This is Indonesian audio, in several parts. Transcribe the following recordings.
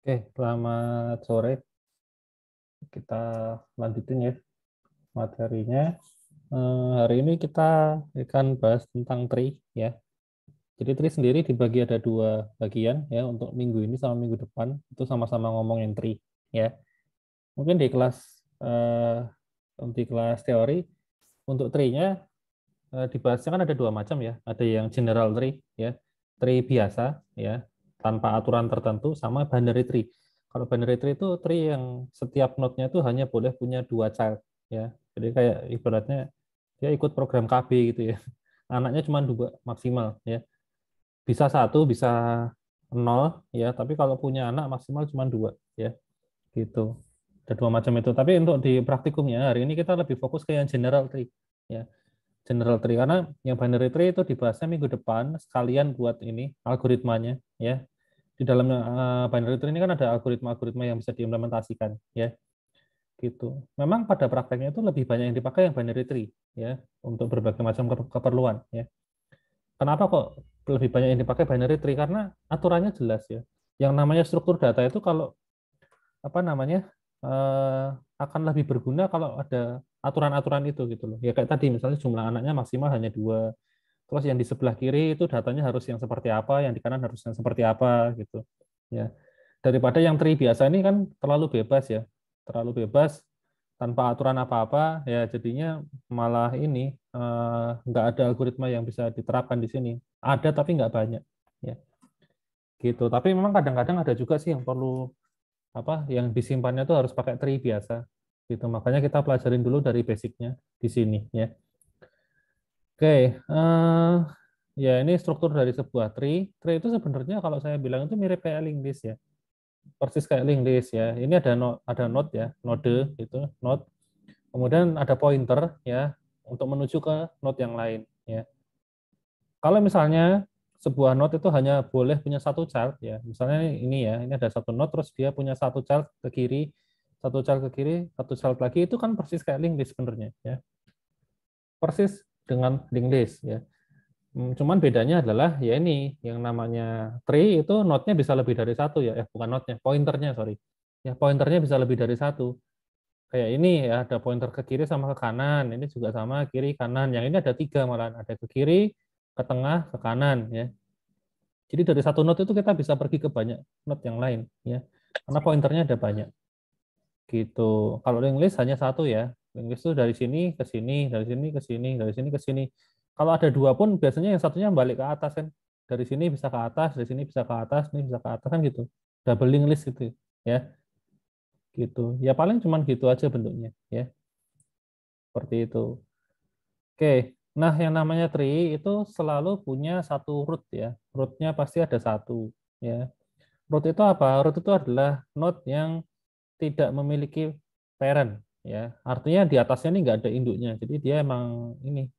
Oke, selamat sore. Kita lanjutin ya materinya. Hari ini kita akan bahas tentang tree ya. Jadi tree sendiri dibagi ada dua bagian ya untuk minggu ini sama minggu depan itu sama-sama ngomongin tree ya. Mungkin di kelas teori untuk tree-nya dibahasnya kan ada dua macam ya. Ada yang general tree ya, tree biasa ya, tanpa aturan tertentu sama binary tree. Kalau binary tree itu tree yang setiap node-nya itu hanya boleh punya dua child ya. Jadi kayak ibaratnya dia ikut program KB gitu ya. Anaknya cuma dua maksimal ya. Bisa satu, bisa nol ya. Tapi kalau punya anak maksimal cuma dua ya. Gitu. Ada dua macam itu. Tapi untuk di praktikumnya hari ini kita lebih fokus ke yang general tree ya, general tree karena yang binary tree itu dibahasnya minggu depan sekalian buat ini algoritmanya ya. Di dalam binary tree ini kan ada algoritma-algoritma yang bisa diimplementasikan ya. Gitu. Memang pada prakteknya itu lebih banyak yang dipakai yang binary tree ya untuk berbagai macam keperluan ya. Kenapa kok lebih banyak yang dipakai binary tree? Karena aturannya jelas ya. Yang namanya struktur data itu kalau apa namanya akan lebih berguna kalau ada aturan-aturan itu gitu loh. Ya kayak tadi misalnya jumlah anaknya maksimal hanya dua. Terus yang di sebelah kiri itu datanya harus yang seperti apa, yang di kanan harus yang seperti apa gitu. Ya. Daripada yang tree biasa ini kan terlalu bebas ya. Terlalu bebas tanpa aturan apa-apa ya jadinya malah ini nggak ada algoritma yang bisa diterapkan di sini. Ada tapi nggak banyak ya. Gitu. Tapi memang kadang-kadang ada juga sih yang perlu apa yang disimpannya itu harus pakai tree biasa. Gitu. Makanya kita pelajarin dulu dari basicnya di sini ya. Oke, ya ini struktur dari sebuah tree. Tree itu sebenarnya kalau saya bilang itu mirip kayak linked list ya, persis kayak linked list ya. Ini ada node ya, node itu node. Kemudian ada pointer ya untuk menuju ke node yang lain ya. Kalau misalnya sebuah node itu hanya boleh punya satu child ya, misalnya ini ya, ini ada satu node terus dia punya satu child ke kiri, satu child ke kiri, satu child lagi itu kan persis kayak linked list sebenarnya ya, persis dengan linked list ya. Cuman bedanya adalah ya ini yang namanya tree itu node-nya bisa lebih dari satu ya, bukan node-nya, pointernya sorry. Ya pointernya bisa lebih dari satu. Kayak ini ya ada pointer ke kiri sama ke kanan, ini juga sama kiri kanan. Yang ini ada tiga malah, ada ke kiri, ke tengah, ke kanan ya. Jadi dari satu node itu kita bisa pergi ke banyak node yang lain ya, karena pointernya ada banyak. Gitu. Kalau linked list hanya satu ya. Linked list itu dari sini ke sini, dari sini ke sini, dari sini ke sini. Kalau ada dua pun biasanya yang satunya balik ke atas kan. Dari sini bisa ke atas, dari sini bisa ke atas, ini bisa ke atas kan gitu. Double linked list gitu ya. Gitu. Ya paling cuman gitu aja bentuknya ya. Seperti itu. Oke. Nah, yang namanya tree itu selalu punya satu root ya. Rootnya pasti ada satu ya. Root itu apa? Root itu adalah node yang tidak memiliki parent ya, artinya di atasnya ini nggak ada induknya, jadi dia emang ini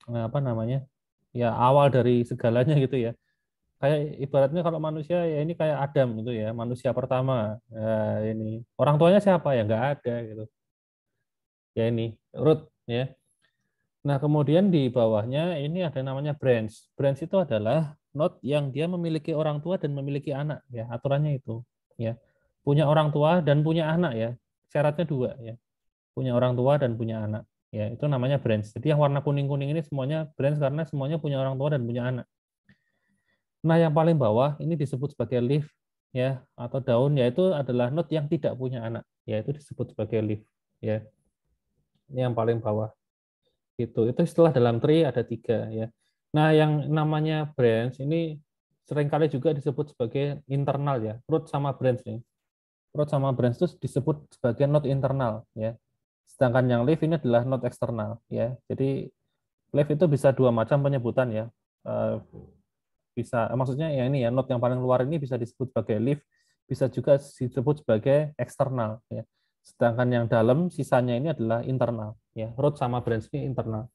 apa namanya ya awal dari segalanya gitu ya, kayak ibaratnya kalau manusia ya ini kayak Adam gitu ya, manusia pertama ya, ini orang tuanya siapa ya nggak ada gitu ya, ini root ya. Nah kemudian di bawahnya ini ada namanya branch. Branch itu adalah node yang dia memiliki orang tua dan memiliki anak ya, aturannya itu ya, punya orang tua dan punya anak ya, syaratnya dua ya, punya orang tua dan punya anak ya, itu namanya branch. Jadi yang warna kuning kuning ini semuanya branch karena semuanya punya orang tua dan punya anak. Nah yang paling bawah ini disebut sebagai leaf ya atau daun, yaitu adalah node yang tidak punya anak, yaitu disebut sebagai leaf ya. Ini yang paling bawah itu istilah dalam tree ada tiga ya. Nah yang namanya branch ini seringkali juga disebut sebagai internal ya, root sama branch nih. Root sama branch itu disebut sebagai node internal ya. Sedangkan yang leaf ini adalah node eksternal ya. Jadi leaf itu bisa dua macam penyebutan ya. Bisa maksudnya ya ini ya, node yang paling luar ini bisa disebut sebagai leaf, bisa juga disebut sebagai eksternal ya. Sedangkan yang dalam sisanya ini adalah internal ya. Root sama branch ini internal.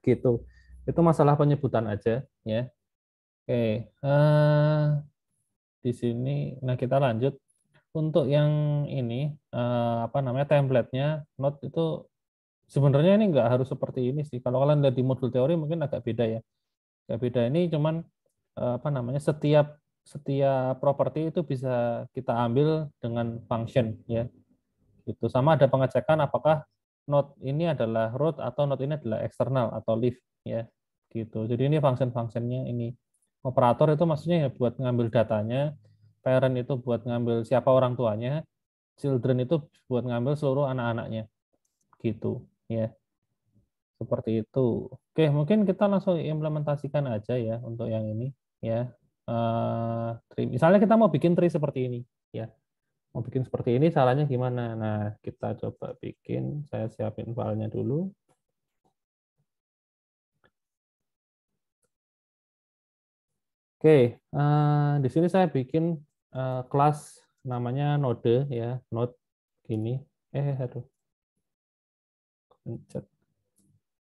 Gitu. Itu masalah penyebutan aja ya. Oke, di sini nah kita lanjut. Untuk yang ini apa namanya template-nya Node itu sebenarnya ini nggak harus seperti ini sih. Kalau kalian lihat di modul teori mungkin agak beda ya. Agak beda, ini cuman apa namanya setiap setiap properti itu bisa kita ambil dengan function ya. Itu sama ada pengecekan apakah node ini adalah root atau node ini adalah eksternal atau leaf ya. Gitu. Jadi ini function-functionnya ini. Operator itu maksudnya ya buat ngambil datanya, parent itu buat ngambil siapa orang tuanya, children itu buat ngambil seluruh anak-anaknya. Gitu ya. Seperti itu. Oke, mungkin kita langsung implementasikan aja ya untuk yang ini ya. Misalnya kita mau bikin tree seperti ini ya. Mau bikin seperti ini caranya gimana? Nah, kita coba bikin. Saya siapin filenya dulu. Oke, di sini saya bikin kelas namanya node ya, node gini. Aduh, pencet.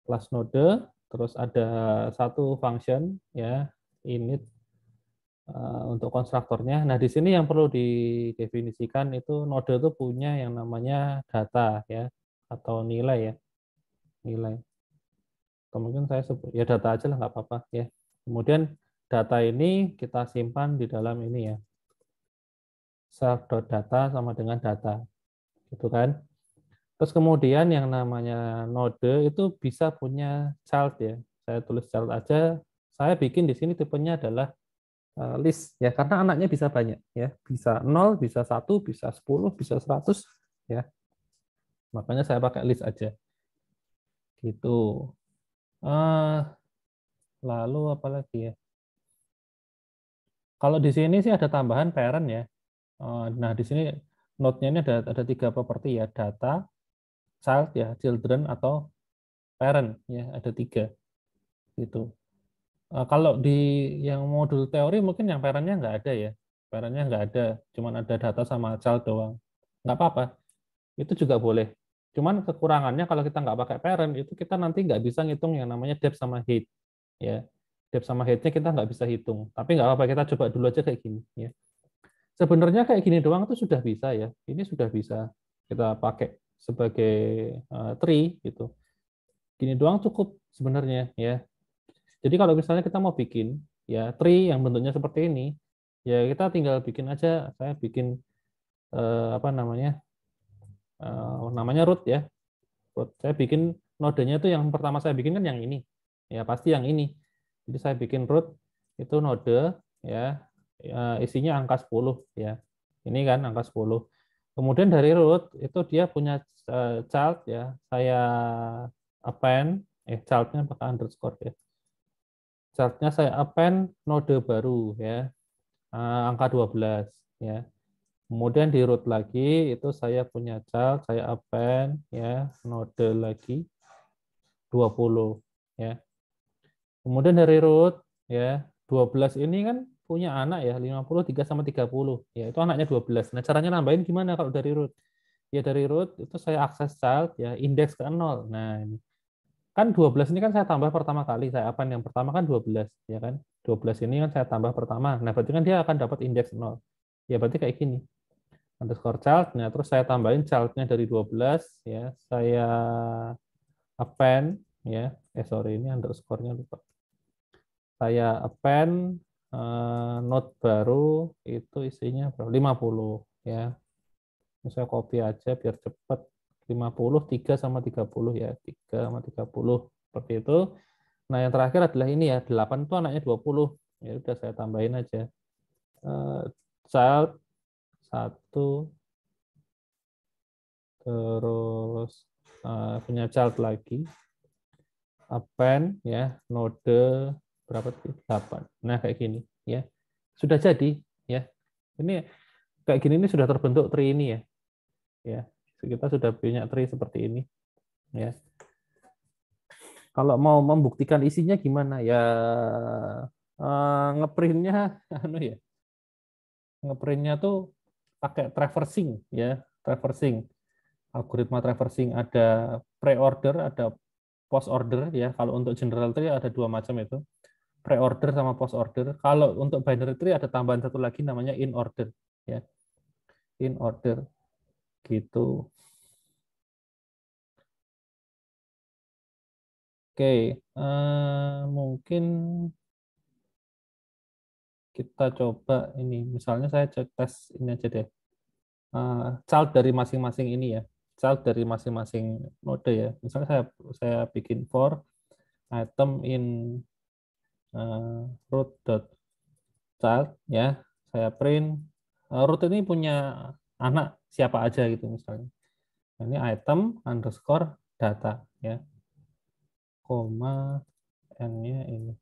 Kelas node, terus ada satu function ya, init untuk konstruktornya. Nah, di sini yang perlu didefinisikan itu node itu punya yang namanya data ya, atau nilai ya, nilai. Atau mungkin saya sebut ya data aja lah, nggak apa-apa ya. Kemudian data ini kita simpan di dalam ini ya, self.data sama dengan data, gitu kan. Terus kemudian yang namanya node itu bisa punya child ya. Saya tulis child aja. Saya bikin di sini tipenya adalah list ya, karena anaknya bisa banyak ya. Bisa 0, bisa 1, bisa 10, bisa 100 ya. Makanya saya pakai list aja. Gitu. Eh, lalu apa lagi ya? Kalau di sini sih ada tambahan parent ya. Nah, di sini node-nya ini ada tiga properti ya, data, child ya, children atau parent ya, ada tiga gitu. Kalau di yang modul teori mungkin yang parent-nya nggak ada ya, parent-nya nggak ada, cuman ada data sama child doang. Nggak apa-apa, itu juga boleh. Cuman kekurangannya kalau kita nggak pakai parent itu kita nanti nggak bisa ngitung yang namanya depth sama height ya. Depth sama height-nya kita nggak bisa hitung. Tapi nggak apa-apa, kita coba dulu aja kayak gini ya. Sebenarnya kayak gini doang itu sudah bisa ya. Ini sudah bisa kita pakai sebagai tree gitu. Gini doang cukup sebenarnya ya. Jadi kalau misalnya kita mau bikin ya tree yang bentuknya seperti ini, ya kita tinggal bikin aja. Saya bikin apa namanya namanya root ya. Root. Saya bikin nodenya itu yang pertama saya bikin kan yang ini. Ya pasti yang ini. Jadi saya bikin root itu node ya, isinya angka 10 ya. Ini kan angka 10. Kemudian dari root itu dia punya child ya. Saya append childnya pakai underscore ya. Childnya saya append node baru ya. Angka 12 ya. Kemudian di root lagi itu saya punya child, saya append ya node lagi 20 ya. Kemudian dari root ya 12 ini kan punya anak ya 53 sama 30 ya, itu anaknya 12. Nah, caranya nambahin gimana kalau dari root? Ya dari root itu saya akses child ya indeks ke 0. Nah, ini kan 12 ini kan saya tambah pertama kali, saya append yang pertama kan 12 ya kan. 12 ini kan saya tambah pertama. Nah, berarti kan dia akan dapat indeks 0. Ya berarti kayak gini. Underscore child. Nah, terus saya tambahin child-nya dari 12 ya. Saya append ya. Sorry, ini underscore-nya lupa. Saya append node baru itu isinya berapa? 50 ya. Ini saya copy aja biar cepat. 50, 3 sama 30 ya. 3 sama 30 seperti itu. Nah, yang terakhir adalah ini ya, 8 itu anaknya 20. Ya udah saya tambahin aja. Child 1 terus punya child lagi, append ya, node berapa tuh? 8. Nah, kayak gini ya. Sudah jadi ya. Ini kayak gini ini sudah terbentuk tree ini ya. Ya. Kita sudah punya tree seperti ini ya. Kalau mau membuktikan isinya gimana ya, ngeprintnya anu ya. Ngeprintnya tuh pakai traversing ya, traversing. Algoritma traversing ada pre-order, ada post-order ya. Kalau untuk general tree ada dua macam itu, pre-order sama post-order. Kalau untuk binary tree ada tambahan satu lagi namanya in order ya, in order gitu. Oke, mungkin kita coba ini. Misalnya saya tes ini aja deh. Child dari masing-masing ini ya. Child dari masing-masing node ya. Misalnya saya bikin for item in root.child ya. Saya print root ini punya anak siapa aja gitu misalnya. Ini item underscore data ya. Koma n-nya ini.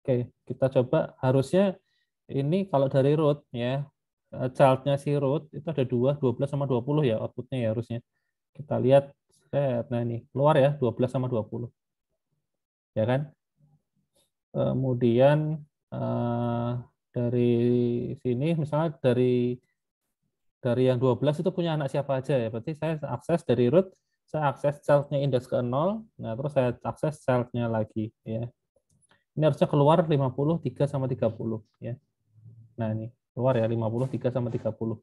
Oke, kita coba harusnya ini kalau dari root ya, child-nya si root itu ada 12 sama 20 ya outputnya ya harusnya. Kita lihat, nah ini keluar ya 12 sama 20. Ya kan? Kemudian eh, dari sini misalnya dari yang 12 itu punya anak siapa aja ya. Berarti saya akses dari root, saya akses child-nya indeks ke 0, nah terus saya akses child-nya lagi ya. Ini harusnya keluar 53 sama 30 ya. Nah, ini keluar ya 53 sama 30.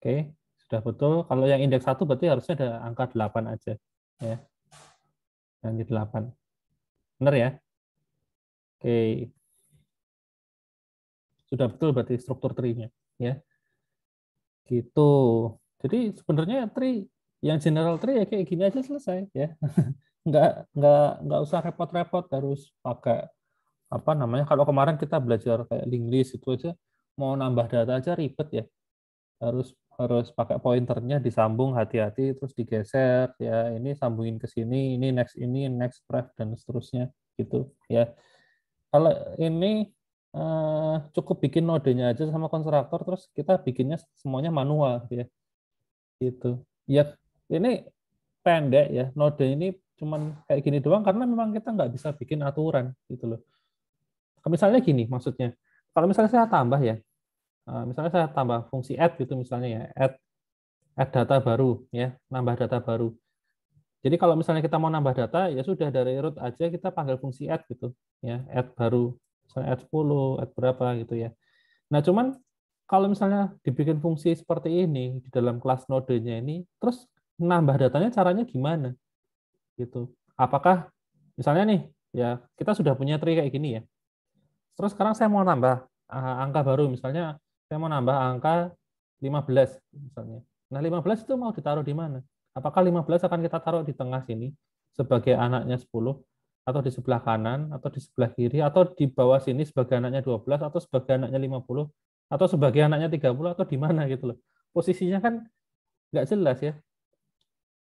Oke, sudah betul. Kalau yang indeks 1 berarti harusnya ada angka 8 aja ya. Nah, ini 8. Benar ya? Oke. Sudah betul berarti struktur tree-nya ya. Gitu. Jadi sebenarnya tree yang general tree ya kayak gini aja selesai ya. Nggak usah repot-repot harus pakai apa namanya. Kalau kemarin kita belajar kayak linked list itu aja mau nambah data aja ribet ya. harus harus pakai pointernya disambung hati-hati terus digeser ya ini sambungin ke sini ini next ref dan seterusnya gitu ya kalau ini cukup bikin nodenya aja sama konstruktor terus kita bikinnya semuanya manual ya gitu ya ini pendek ya node ini cuman kayak gini doang karena memang kita nggak bisa bikin aturan gitu loh misalnya gini maksudnya kalau misalnya saya tambah ya misalnya saya tambah fungsi add gitu misalnya ya add data baru ya nambah data baru jadi kalau misalnya kita mau nambah data ya sudah dari root aja kita panggil fungsi add gitu ya add baru misalnya add 10 add berapa gitu ya nah cuman kalau misalnya dibikin fungsi seperti ini di dalam kelas nodenya ini terus nambah datanya caranya gimana gitu apakah misalnya nih ya kita sudah punya tree kayak gini ya terus sekarang saya mau nambah angka baru misalnya saya mau nambah angka 15 misalnya. Nah, 15 itu mau ditaruh di mana? Apakah 15 akan kita taruh di tengah sini sebagai anaknya 10 atau di sebelah kanan atau di sebelah kiri atau di bawah sini sebagai anaknya 12 atau sebagai anaknya 50 atau sebagai anaknya 30 atau di mana gitu loh. Posisinya kan nggak jelas ya.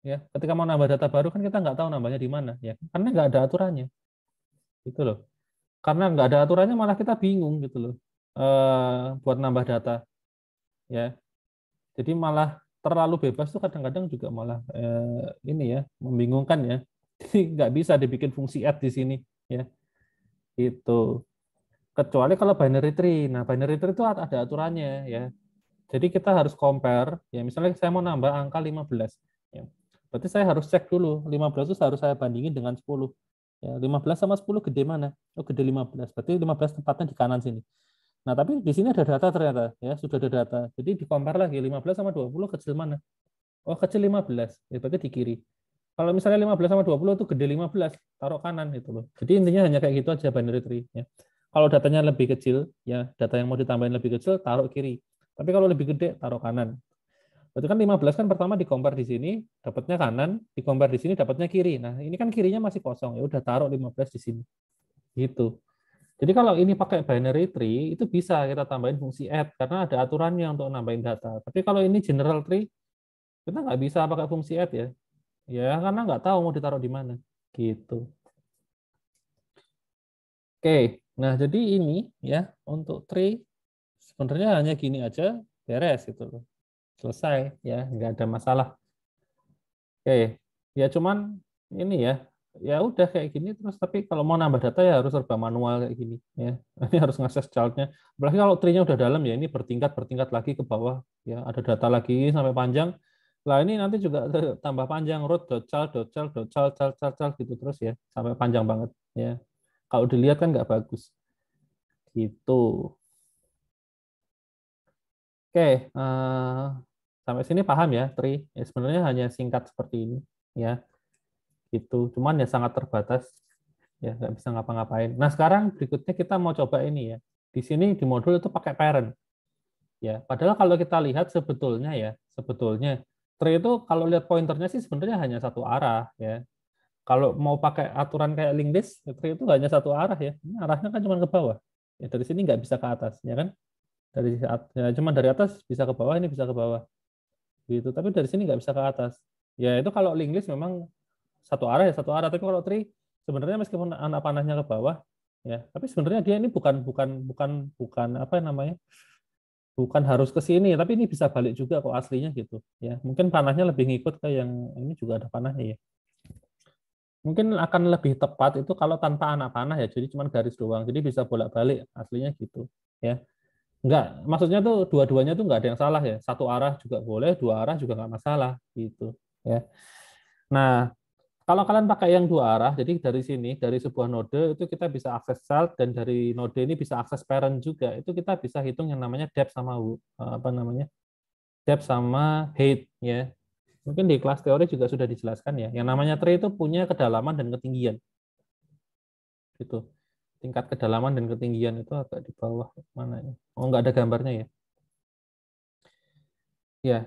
Ya, ketika mau nambah data baru kan kita nggak tahu nambahnya di mana ya. Karena nggak ada aturannya. Gitu loh. Karena nggak ada aturannya malah kita bingung gitu loh. Buat nambah data ya. Jadi malah terlalu bebas tuh kadang-kadang juga malah ini ya membingungkan ya. Jadi nggak bisa dibikin fungsi add di sini ya. Itu kecuali kalau binary tree. Nah binary tree itu ada aturannya ya. Jadi kita harus compare ya. Misalnya saya mau nambah angka 15 ya. Berarti saya harus cek dulu 15 itu harus saya bandingin dengan 10. Ya, 15 sama 10 gede mana? Oh gede 15. Berarti 15 tempatnya di kanan sini. Nah, tapi di sini ada data ternyata ya, sudah ada data. Jadi di compare lagi 15 sama 20 kecil mana? Oh, kecil 15. Ya, berarti di kiri. Kalau misalnya 15 sama 20 itu gede 15, taruh kanan gitu loh. Jadi intinya hanya kayak gitu aja binary tree ya. Kalau datanya lebih kecil, ya data yang mau ditambahin lebih kecil taruh kiri. Tapi kalau lebih gede taruh kanan. Berarti kan 15 kan pertama di compare di sini dapatnya kanan, di compare di sini dapatnya kiri. Nah, ini kan kirinya masih kosong. Ya udah taruh 15 di sini. Gitu. Jadi kalau ini pakai binary tree, itu bisa kita tambahin fungsi add, karena ada aturannya untuk nambahin data. Tapi kalau ini general tree, kita nggak bisa pakai fungsi add ya. Ya, karena nggak tahu mau ditaruh di mana. Gitu. Oke, nah jadi ini ya, untuk tree, sebenarnya hanya gini aja, beres gitu loh. Selesai, ya, nggak ada masalah. Oke, ya cuman ini ya, ya udah kayak gini terus tapi kalau mau nambah data ya harus serba manual kayak gini ya. Ini harus ngakses childnya. Apalagi kalau tree-nya udah dalam ya ini bertingkat lagi ke bawah ya ada data lagi sampai panjang. Lah ini nanti juga tambah panjang root dot child dot child dot child child child child gitu terus ya sampai panjang banget ya. Kalau dilihat kan nggak bagus gitu. Oke, sampai sini paham ya tree. Ya, sebenarnya hanya singkat seperti ini ya. Gitu. Cuman ya sangat terbatas. ya nggak bisa ngapa-ngapain. Nah sekarang berikutnya kita mau coba ini ya. Di sini di modul itu pakai parent, ya. Padahal kalau kita lihat sebetulnya ya, sebetulnya tree itu kalau lihat pointernya sih sebenarnya hanya satu arah ya. Kalau mau pakai aturan kayak linked list, tree itu hanya satu arah ya. Ini arahnya kan cuma ke bawah. Ya dari sini nggak bisa ke atas, ya kan? Dari ya, cuma dari atas bisa ke bawah, ini bisa ke bawah. Gitu. Tapi dari sini nggak bisa ke atas. Ya itu kalau linked list memang satu arah ya satu arah. Tapi kalau tree sebenarnya meskipun anak panahnya ke bawah, ya, tapi sebenarnya dia ini bukan bukan bukan bukan apa namanya? Bukan harus ke sini, tapi ini bisa balik juga kok aslinya gitu. Ya, mungkin panahnya lebih ngikut ke yang ini juga ada panahnya ya. Mungkin akan lebih tepat itu kalau tanpa anak panah ya, jadi cuma garis doang. Jadi bisa bolak-balik aslinya gitu. Ya, enggak, maksudnya tuh dua-duanya tuh enggak ada yang salah ya. Satu arah juga boleh, dua arah juga nggak masalah gitu. Ya. Nah, kalau kalian pakai yang dua arah, jadi dari sini, dari sebuah node, itu kita bisa akses child, dan dari node ini bisa akses parent juga. Itu kita bisa hitung yang namanya depth sama apa namanya, depth sama height ya. Mungkin di kelas teori juga sudah dijelaskan ya. Yang namanya tree itu punya kedalaman dan ketinggian. Gitu. Tingkat kedalaman dan ketinggian itu agak di bawah mana ya? Oh, nggak ada gambarnya ya. Ya,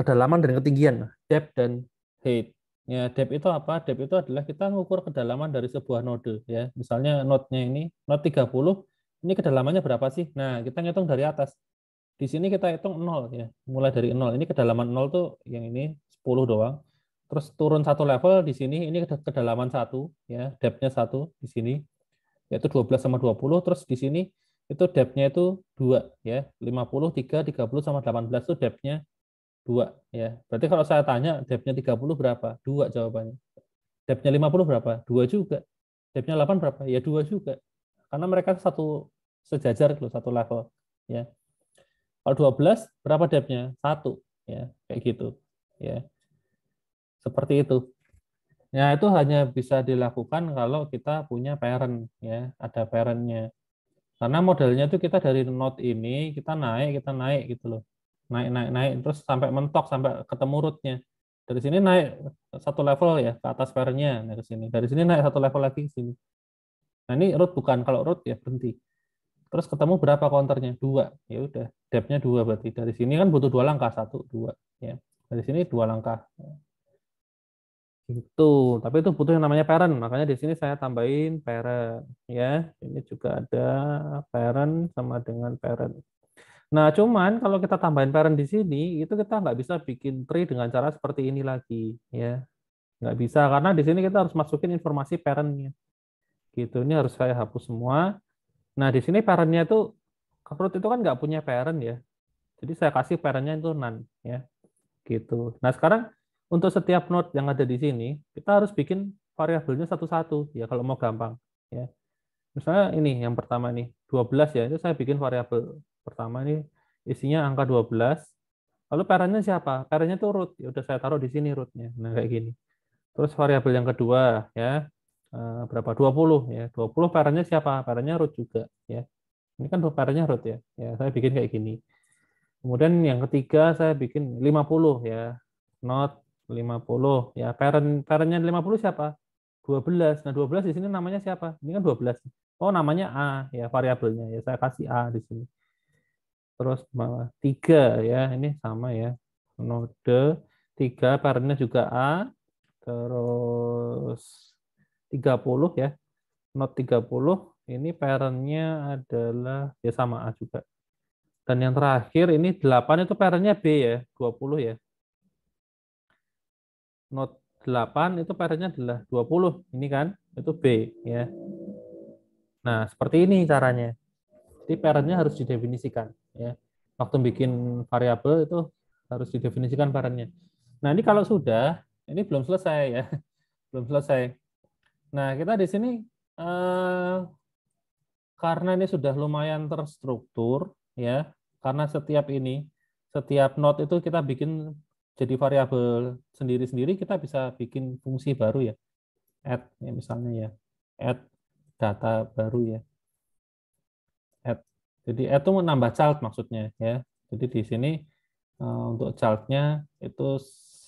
kedalaman dan ketinggian, depth dan height. Ya, depth itu apa? Depth itu adalah kita mengukur kedalaman dari sebuah node ya. Misalnya node-nya ini, node 30, ini kedalamannya berapa sih? Nah, kita ngitung dari atas. Di sini kita hitung 0 ya. Mulai dari 0. Ini kedalaman 0 tuh yang ini 10 doang. Terus turun satu level di sini, ini kedalaman 1 ya, depth-nya 1 di sini yaitu 12 sama 20. Terus di sini itu depth-nya itu 2 ya. 50, 3, 30 sama 18 itu depth-nya 2 ya. Berarti kalau saya tanya depth-nya 30 berapa? 2 jawabannya. Depth-nya 50 berapa? 2 juga. Depth-nya 8 berapa? Ya 2 juga. Karena mereka satu sejajar loh, satu level ya. Kalau 12 berapa depth-nya? 1 ya, kayak gitu. Ya. Seperti itu. Ya, itu hanya bisa dilakukan kalau kita punya parent ya, ada parent-nya. Karena modelnya itu kita dari node ini kita naik gitu loh. Naik naik naik terus sampai mentok sampai ketemu root-nya. Dari sini naik satu level ya ke atas parent-nya, nah ke sini. Dari sini naik satu level lagi ke sini. Nah, ini root bukan, kalau root ya berhenti. Terus ketemu berapa counternya? 2. Ya udah, depth-nya 2 berarti. Dari sini kan butuh 2 langkah, 1, 2 ya. Dari sini 2 langkah. Itu, tapi itu butuh yang namanya parent. Makanya di sini saya tambahin parent ya. Ini juga ada parent sama dengan parent. Nah, cuman kalau kita tambahin parent di sini, itu kita nggak bisa bikin tree dengan cara seperti ini lagi, ya. Nggak bisa, karena di sini kita harus masukin informasi parentnya. Gitu, ini harus saya hapus semua. Nah, di sini parentnya itu, root itu kan nggak punya parent ya. Jadi saya kasih parentnya itu none, ya. Gitu. Nah, sekarang untuk setiap node yang ada di sini, kita harus bikin variabelnya satu-satu, ya kalau mau gampang. Ya. Misalnya ini yang pertama nih, 12 ya, itu saya bikin variabel pertama ini isinya angka 12. Lalu parentnya siapa? Parentnya itu root. Ya udah saya taruh di sini rootnya. Nah, kayak gini. Terus variabel yang kedua ya, berapa? 20 ya. 20 parentnya siapa? Parentnya root juga ya. Ini kan parentnya root ya. Ya, saya bikin kayak gini. Kemudian yang ketiga saya bikin 50 ya. Not 50 ya. Parentnya 50 siapa? 12. Nah, 12 di sini namanya siapa? Ini kan 12. Oh, namanya A ya, variabelnya ya. Saya kasih A di sini. Terus bawah 3 ya. Ini sama ya. Node 3 parentnya juga A. Terus 30 ya. Node 30 ini parentnya adalah ya sama A juga. Dan yang terakhir ini 8 itu parentnya B ya, 20 ya. Node 8 itu parentnya adalah 20. Ini kan, itu B ya. Nah, seperti ini caranya. Jadi parentnya harus didefinisikan ya. Waktu bikin variabel itu harus didefinisikan parentnya. Nah, ini kalau sudah, ini belum selesai ya. Belum selesai. Nah, kita di sini karena ini sudah lumayan terstruktur ya, karena setiap node itu kita bikin jadi variabel sendiri-sendiri, kita bisa bikin fungsi baru ya, add ya misalnya ya, add data baru ya, add. Jadi add itu menambah child maksudnya ya. Jadi di sini untuk child-nya itu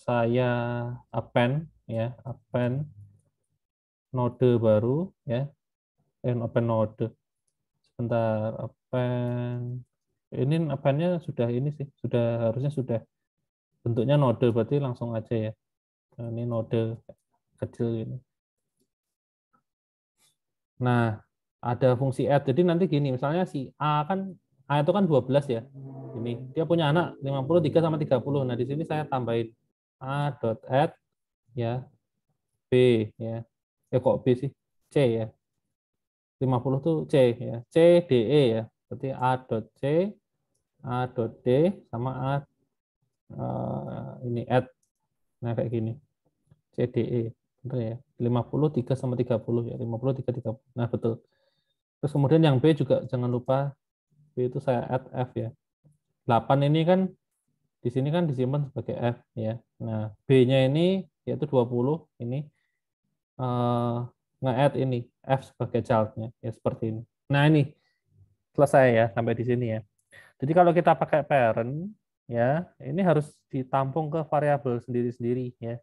saya append ya, append node baru ya, open node. Sebentar, open. Ini append-nya sudah ini sih, sudah harusnya sudah bentuknya node, berarti langsung aja ya. Nah, ini node kecil ini. Nah, ada fungsi add. Jadi nanti gini, misalnya si A kan A itu kan 12 ya. Ini dia punya anak 53 sama 30. Nah, di sini saya tambahin A.add ya B ya. Kok B sih? C ya. 50 tuh C ya. C DE ya. Berarti A.C, A.D sama A ini add. Nah, kayak gini. CDE. Betul ya. 53 sama 30 ya. 53 30. Nah, betul. Terus kemudian yang B juga jangan lupa B itu saya add F ya. 8 ini kan di sini kan disimpan sebagai F ya. Nah, B-nya ini yaitu 20 ini nge-add ini F sebagai child-nya ya seperti ini. Nah, ini selesai ya sampai di sini ya. Jadi kalau kita pakai parent ya, ini harus ditampung ke variabel sendiri-sendiri ya.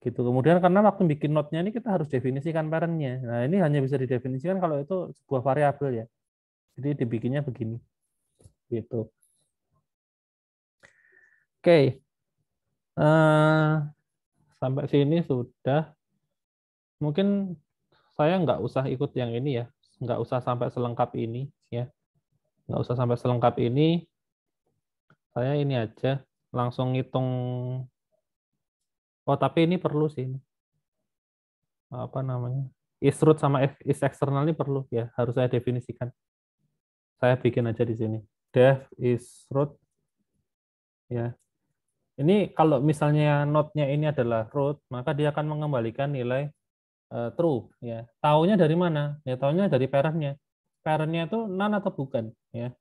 Gitu. Kemudian karena waktu bikin node-nya ini kita harus definisikan parent-nya. Nah, ini hanya bisa didefinisikan kalau itu sebuah variabel ya. Jadi dibikinnya begini. Gitu. Oke. Sampai sini sudah. Mungkin saya nggak usah ikut yang ini ya. Nggak usah sampai selengkap ini ya. Nggak usah sampai selengkap ini. Saya ini aja langsung ngitung. Oh, tapi ini perlu sih. Apa namanya? Is root sama is external ini perlu ya. Harus saya definisikan. Saya bikin aja di sini. Def is root ya. Ini kalau misalnya node-nya ini adalah root, maka dia akan mengembalikan nilai true ya. Taunya dari mana? Ya taunya dari parent-nya. Parent-nya itu none atau bukan ya.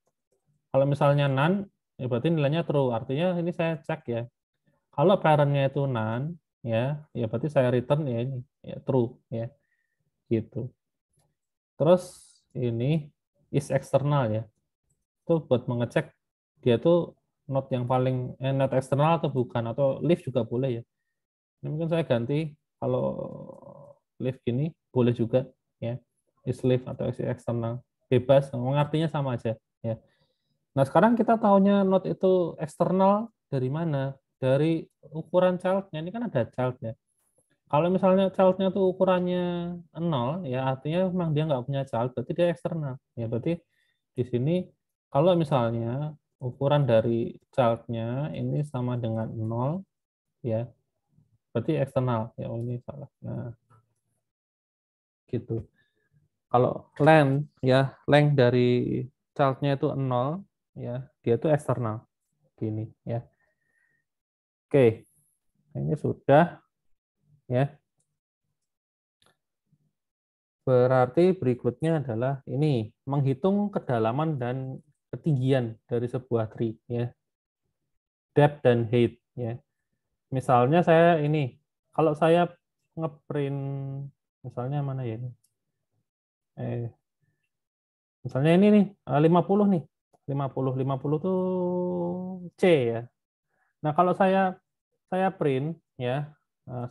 Kalau misalnya none, ya berarti nilainya true. Artinya ini saya cek ya. Kalau parent-nya itu none ya, ya berarti saya return ya ini ya true ya. Gitu. Terus ini is external ya. Itu buat mengecek dia tuh node yang paling node eksternal atau bukan, atau leaf juga boleh ya. Ini mungkin saya ganti kalau leaf gini boleh juga ya, is leaf atau is eksternal, bebas, artinya sama aja ya. Nah, sekarang kita tahunya node itu eksternal dari mana? Dari ukuran child-nya. Ini kan ada child-nya. Kalau misalnya child-nya tuh ukurannya 0 ya artinya memang dia nggak punya child, berarti dia eksternal ya. Berarti di sini kalau misalnya ukuran dari child-nya ini sama dengan 0 ya, berarti eksternal ya. Oh, ini salah. Nah, gitu. Kalau length ya, length dari child-nya itu 0 ya, dia itu eksternal. Gini ya. Oke. Ini sudah ya. Berarti berikutnya adalah ini, menghitung kedalaman dan ketinggian dari sebuah tree ya. Depth dan height ya. Misalnya saya ini, kalau saya ngeprint misalnya mana ya ini? Misalnya ini nih 50 nih. 50 tuh C ya. Nah, kalau saya print ya,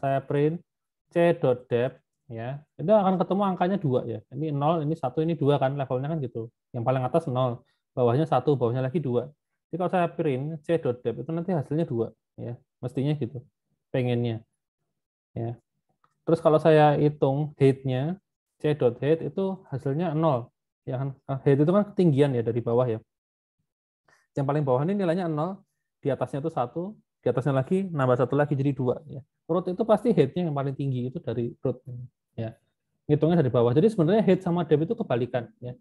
saya print c.depth ya, itu akan ketemu angkanya 2 ya. Ini 0, ini 1, ini 2 kan levelnya kan gitu. Yang paling atas 0, bawahnya 1, bawahnya lagi 2. Jadi kalau saya print c.depth itu nanti hasilnya 2 ya. Mestinya gitu. Pengennya ya. Terus kalau saya hitung height-nya c.height itu hasilnya 0. Ya kan? Height itu kan ketinggian ya dari bawah ya. Yang paling bawah ini nilainya 0, di atasnya itu 1, di atasnya lagi nambah 1 lagi jadi 2 ya. Root itu pasti head-nya yang paling tinggi itu dari root ya. Ngitungnya dari bawah. Jadi sebenarnya head sama depth itu kebalikan ya.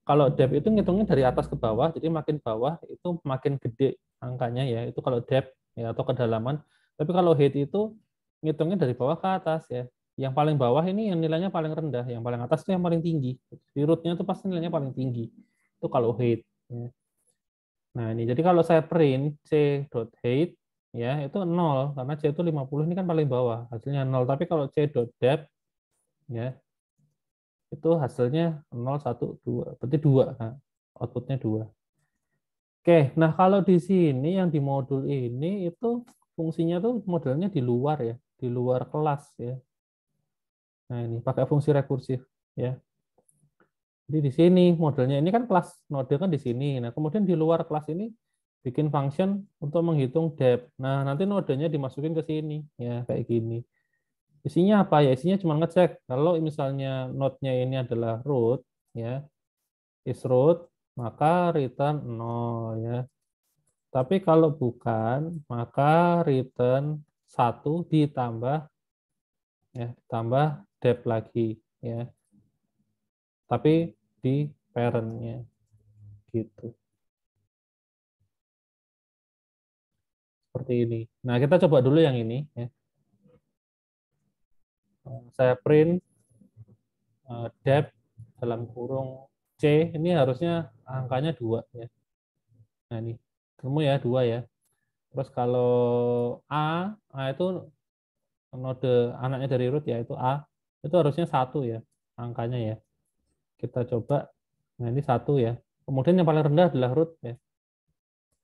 Kalau depth itu ngitungnya dari atas ke bawah, jadi makin bawah itu makin gede angkanya ya. Itu kalau depth ya atau kedalaman. Tapi kalau head itu ngitungnya dari bawah ke atas ya. Yang paling bawah ini yang nilainya paling rendah, yang paling atas itu yang paling tinggi. Di rootnya itu pasti nilainya paling tinggi. Itu kalau head ya. Nah, ini jadi kalau saya print c.height ya itu 0 karena c itu 50 ini kan paling bawah, hasilnya 0. Tapi kalau c.depth ya itu hasilnya 0 1 2. Berarti 2. Nah, outputnya 2. Oke, nah kalau di sini yang di modul ini itu fungsinya tuh modelnya di luar ya, di luar kelas ya. Nah, ini pakai fungsi rekursif ya. Jadi di sini modelnya ini kan kelas node kan di sini. Nah, kemudian di luar kelas ini bikin function untuk menghitung depth. Nah, nanti nodenya dimasukin ke sini ya kayak gini. Isinya apa ya? Isinya cuma ngecek kalau misalnya node-nya ini adalah root ya, is root, maka return 0 ya. Tapi kalau bukan, maka return 1 ditambah ya, tambah depth lagi ya. Tapi di parent-nya gitu. Seperti ini. Nah, kita coba dulu yang ini ya. Saya print depth dalam kurung C, ini harusnya angkanya 2 ya. Nah, ini ketemu ya 2 ya. Terus kalau A itu node anaknya dari root ya, itu A, itu harusnya 1 ya angkanya ya. Kita coba, nah ini 1 ya. Kemudian yang paling rendah adalah root ya.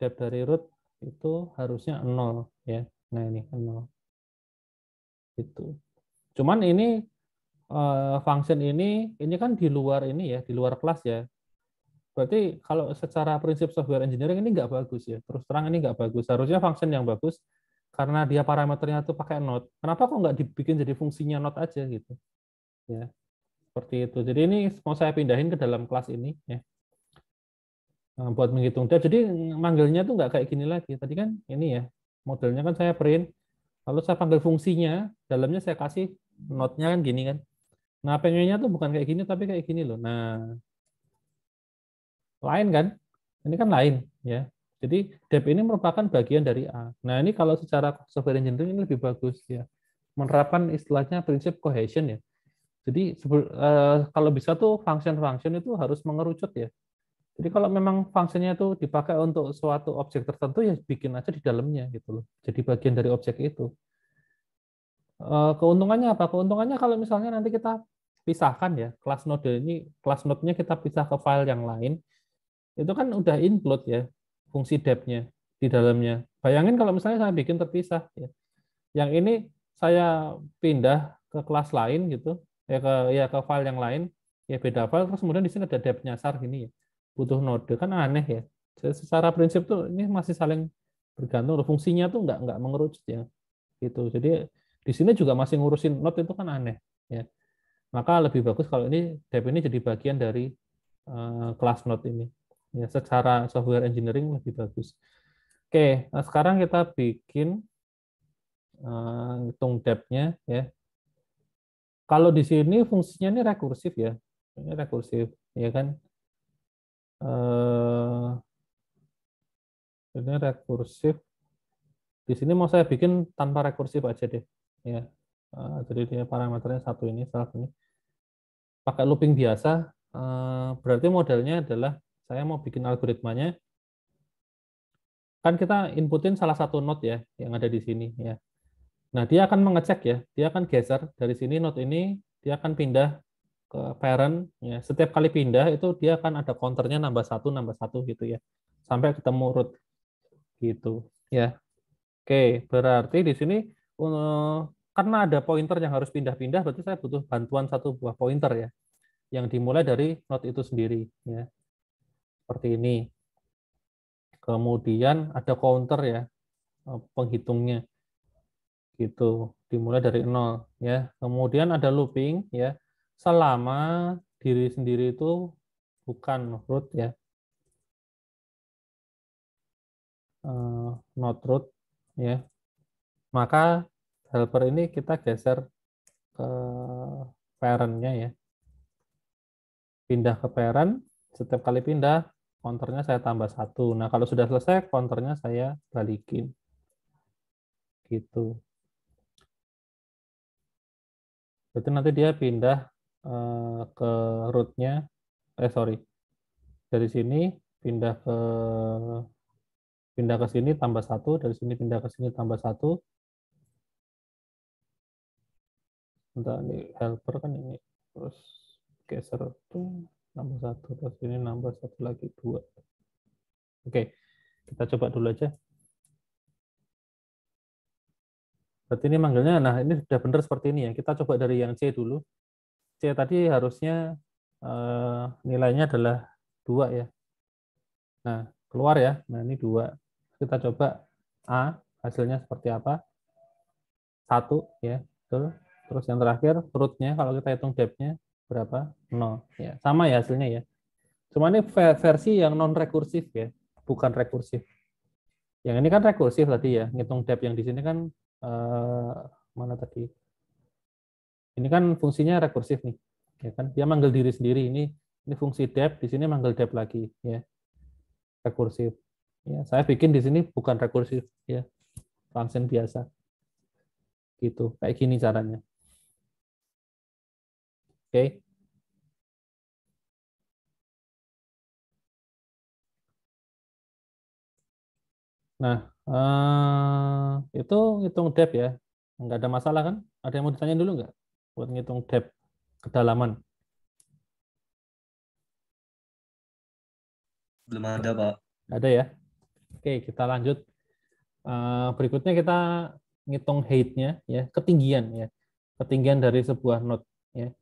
Depth dari root itu harusnya 0 ya. Nah ini 0 gitu. Cuman ini function ini kan di luar ini ya, di luar kelas ya. Berarti kalau secara prinsip software engineering ini nggak bagus ya. Terus terang ini nggak bagus. Harusnya function yang bagus karena dia parameternya tuh pakai node. Kenapa kok nggak dibikin jadi fungsinya node aja gitu? Ya, seperti itu. Jadi ini mau saya pindahin ke dalam kelas ini ya. Nah, buat menghitung depth. Jadi manggilnya tuh nggak kayak gini lagi. Tadi kan ini ya, modelnya kan saya print, lalu saya panggil fungsinya, dalamnya saya kasih node-nya kan gini kan. Nah, pengennya tuh bukan kayak gini, tapi kayak gini loh. Nah, lain kan? Ini kan lain ya. Jadi depth ini merupakan bagian dari A. Nah, ini kalau secara software engineering ini lebih bagus ya. Menerapkan istilahnya prinsip cohesion ya. Jadi kalau bisa tuh function-function itu harus mengerucut ya. Jadi kalau memang fungsinya itu dipakai untuk suatu objek tertentu ya bikin aja di dalamnya gitu loh. Jadi bagian dari objek itu. Keuntungannya apa? Keuntungannya kalau misalnya nanti kita pisahkan ya, kelas node ini, kelas node-nya kita pisah ke file yang lain, itu kan udah include ya fungsi depth-nya di dalamnya. Bayangin kalau misalnya saya bikin terpisah ya. Yang ini saya pindah ke kelas lain gitu, ya ke file yang lain, ya beda file terus kemudian di sini ada depth nyasar gini ya. Butuh node kan aneh ya. Secara prinsip tuh ini masih saling bergantung, fungsinya tuh nggak mengerucut ya gitu. Jadi di sini juga masih ngurusin node itu kan aneh ya. Maka lebih bagus kalau ini depth ini jadi bagian dari kelas node ini. Ya, secara software engineering lebih bagus. Oke, nah sekarang kita bikin hitung depth-nya ya. Kalau di sini fungsinya ini rekursif ya. Ini rekursif, ya kan? Ini rekursif. Di sini mau saya bikin tanpa rekursif aja deh. Ya. Jadi dia parameternya satu ini, salah ini. Pakai looping biasa. Berarti modelnya adalah saya mau bikin algoritmanya. Kan kita inputin salah satu node ya yang ada di sini ya. Nah, dia akan mengecek ya, dia akan geser dari sini node ini, dia akan pindah ke parent ya. Setiap kali pindah itu dia akan ada counternya nambah satu gitu ya. Sampai ketemu root gitu ya. Oke, berarti di sini karena ada pointer yang harus pindah-pindah, berarti saya butuh bantuan satu buah pointer ya, yang dimulai dari node itu sendiri ya. Seperti ini. Kemudian ada counter ya, penghitungnya gitu, dimulai dari 0 ya. Kemudian ada looping ya, selama diri sendiri itu bukan root ya, not root ya, maka helper ini kita geser ke parent-nya ya, pindah ke parent. Setiap kali pindah counternya saya tambah satu. Nah, kalau sudah selesai counternya saya balikin gitu. Berarti nanti dia pindah ke root-nya, sorry, dari sini pindah ke sini tambah satu, dari sini pindah ke sini tambah satu. Entah ini helper kan ini, terus geser itu nambah satu, terus ini nambah satu lagi dua. Oke, kita coba dulu aja. Berarti ini manggilnya, nah ini sudah benar seperti ini ya. Kita coba dari yang C dulu. C tadi harusnya nilainya adalah 2 ya. Nah, keluar ya. Nah, ini 2. Kita coba A, hasilnya seperti apa? 1 ya. Betul. Terus yang terakhir, root-nya, kalau kita hitung depth-nya berapa? 0. Ya, sama ya hasilnya ya. Cuma ini versi yang non-rekursif ya, bukan rekursif. Yang ini kan rekursif tadi ya, ngitung depth yang di sini kan mana tadi? Ini kan fungsinya rekursif nih, ya kan? Dia manggil diri sendiri. Ini fungsi depth, di sini manggil depth lagi, ya, rekursif. Ya, saya bikin di sini bukan rekursif, ya, function biasa, gitu. Kayak gini caranya. Oke. Nah, itu ngitung depth ya, nggak ada masalah kan? Ada yang mau ditanya dulu nggak? Buat ngitung depth kedalaman. Belum ada, Pak. Ada ya? Oke, kita lanjut. Berikutnya kita ngitung height-nya, ya, ketinggian ya, ketinggian dari sebuah node. Ya.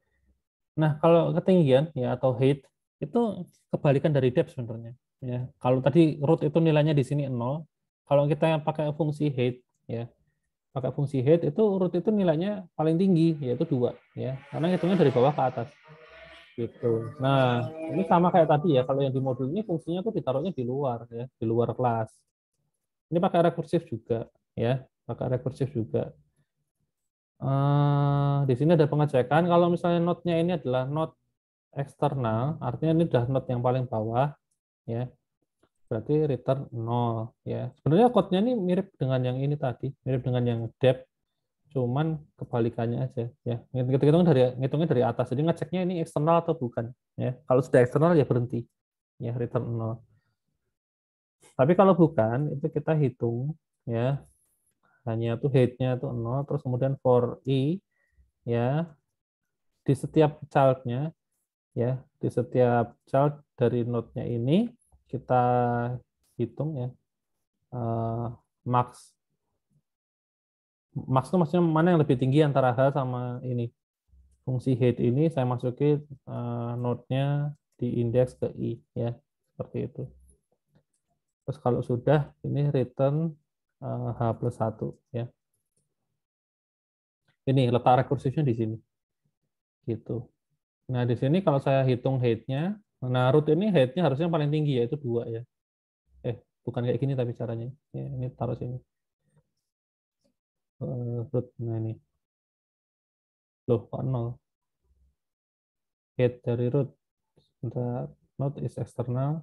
Nah, kalau ketinggian ya atau height itu kebalikan dari depth sebenarnya. Ya, kalau tadi root itu nilainya di sini 0, kalau kita pakai fungsi height, ya, pakai fungsi height itu root itu nilainya paling tinggi yaitu 2 ya, karena hitungnya dari bawah ke atas. Gitu. Nah, ini sama kayak tadi ya, kalau yang di modul ini fungsinya tuh ditaruhnya di luar ya, di luar kelas. Ini pakai rekursif juga ya, pakai rekursif juga. Di sini ada pengecekan kalau misalnya node-nya ini adalah node eksternal, artinya ini sudah node yang paling bawah ya. Berarti return 0 ya. Sebenarnya code-nya ini mirip dengan yang ini tadi, mirip dengan yang depth, cuman kebalikannya aja ya. Ngitungnya dari atas. Jadi ngeceknya ini eksternal atau bukan ya. Kalau sudah eksternal ya berhenti ya, return 0. Tapi kalau bukan itu kita hitung ya, hanya tuh head-nya tuh 0, terus kemudian for i ya, di setiap child-nya ya, di setiap child dari node-nya ini kita hitung ya, max. Max itu maksudnya mana yang lebih tinggi antara H sama ini. Fungsi head ini saya masukin node-nya di indeks ke i ya, seperti itu. Terus kalau sudah ini return H plus 1 ya. Ini letak rekursifnya di sini. Gitu. Nah, di sini kalau saya hitung head-nya, nah root ini head-nya harusnya paling tinggi yaitu 2 ya. Bukan kayak gini tapi caranya. Ya, ini taruh sini. Root, nah ini. Loh, kok 0? Head dari root. Sebentar, node is external.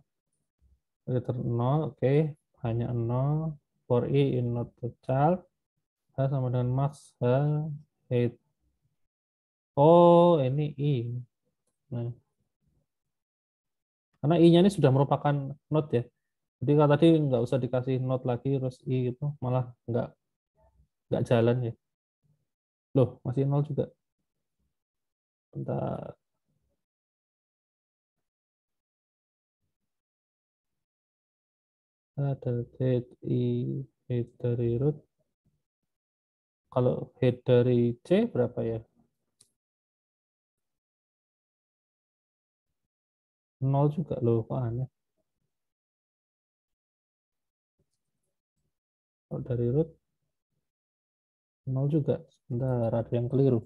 Return 0, oke. Hanya 0. For i in node to child. H sama dengan max. H, head. Oh, ini i. Nah, karena i-nya ini sudah merupakan node ya. Jadi kalau tadi nggak usah dikasih node lagi, terus i itu malah nggak jalan ya. Loh, masih 0 juga. Bentar. Ada head i, head dari root. Kalau head dari C berapa ya? 0 juga loh, kok aneh. Kalau dari root 0 juga. Sebentar, ada yang keliru.